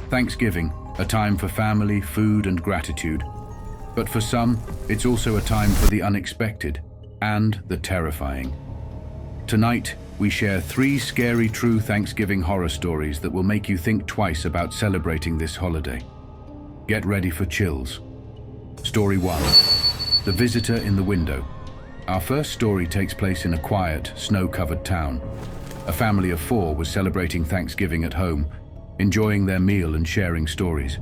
Thanksgiving, a time for family, food, and gratitude. But for some, it's also a time for the unexpected and the terrifying. Tonight, we share 3 scary true Thanksgiving horror stories that will make you think twice about celebrating this holiday. Get ready for chills. Story 1. The Visitor in the Window. Our first story takes place in a quiet, snow-covered town. A family of 4 was celebrating Thanksgiving at home, enjoying their meal and sharing stories.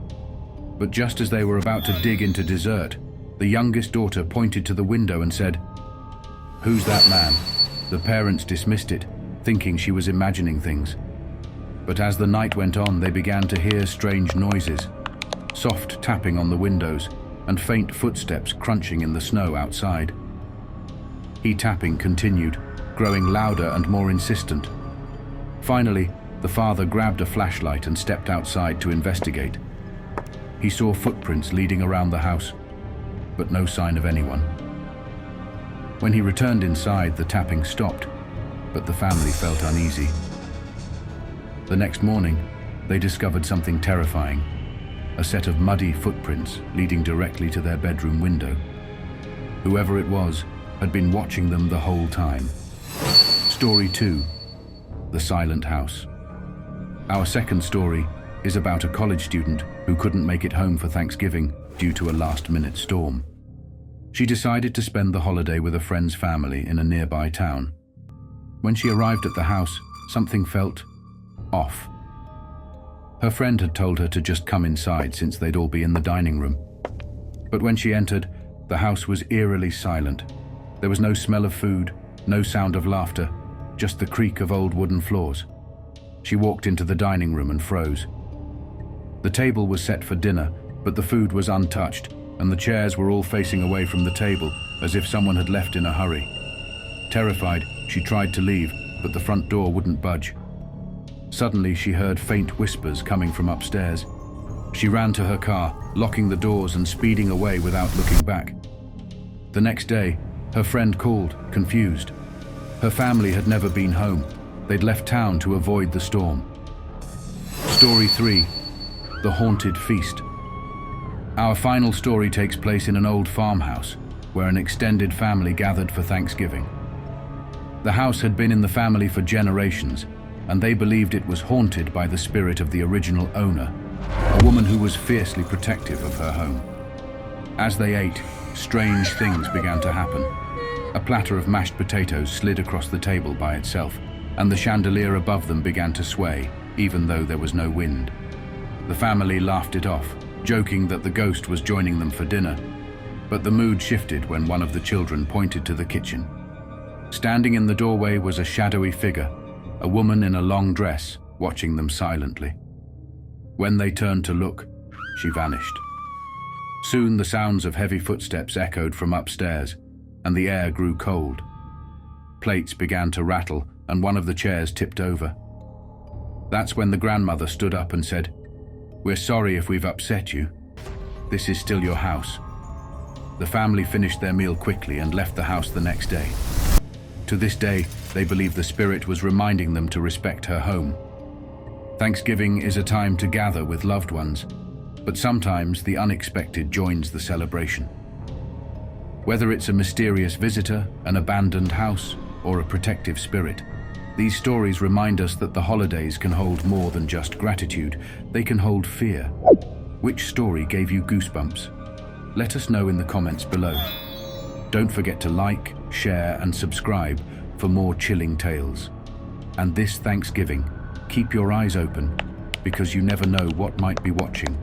But just as they were about to dig into dessert, the youngest daughter pointed to the window and said, "Who's that man?" The parents dismissed it, thinking she was imagining things. But as the night went on, they began to hear strange noises, soft tapping on the windows, and faint footsteps crunching in the snow outside. Tapping continued, growing louder and more insistent. Finally, the father grabbed a flashlight and stepped outside to investigate. He saw footprints leading around the house, but no sign of anyone. When he returned inside, the tapping stopped, but the family felt uneasy. The next morning, they discovered something terrifying, a set of muddy footprints leading directly to their bedroom window. Whoever it was had been watching them the whole time. Story 2. The Silent House. Our second story is about a college student who couldn't make it home for Thanksgiving due to a last-minute storm. She decided to spend the holiday with a friend's family in a nearby town. When she arrived at the house, something felt off. Her friend had told her to just come inside since they'd all be in the dining room. But when she entered, the house was eerily silent. There was no smell of food, no sound of laughter, just the creak of old wooden floors. She walked into the dining room and froze. The table was set for dinner, but the food was untouched, and the chairs were all facing away from the table, as if someone had left in a hurry. Terrified, she tried to leave, but the front door wouldn't budge. Suddenly, she heard faint whispers coming from upstairs. She ran to her car, locking the doors and speeding away without looking back. The next day, her friend called, confused. Her family had never been home. They'd left town to avoid the storm. Story 3. The Haunted Feast. Our final story takes place in an old farmhouse, where an extended family gathered for Thanksgiving. The house had been in the family for generations, and they believed it was haunted by the spirit of the original owner, a woman who was fiercely protective of her home. As they ate, strange things began to happen. A platter of mashed potatoes slid across the table by itself, and the chandelier above them began to sway, even though there was no wind. The family laughed it off, joking that the ghost was joining them for dinner. But the mood shifted when one of the children pointed to the kitchen. Standing in the doorway was a shadowy figure, a woman in a long dress, watching them silently. When they turned to look, she vanished. Soon the sounds of heavy footsteps echoed from upstairs, and the air grew cold. Plates began to rattle, and one of the chairs tipped over. That's when the grandmother stood up and said, "We're sorry if we've upset you. This is still your house." The family finished their meal quickly and left the house the next day. To this day, they believe the spirit was reminding them to respect her home. Thanksgiving is a time to gather with loved ones, but sometimes the unexpected joins the celebration. Whether it's a mysterious visitor, an abandoned house, or a protective spirit, these stories remind us that the holidays can hold more than just gratitude. They can hold fear. Which story gave you goosebumps? Let us know in the comments below. Don't forget to like, share, and subscribe for more chilling tales. And this Thanksgiving, keep your eyes open, because you never know what might be watching.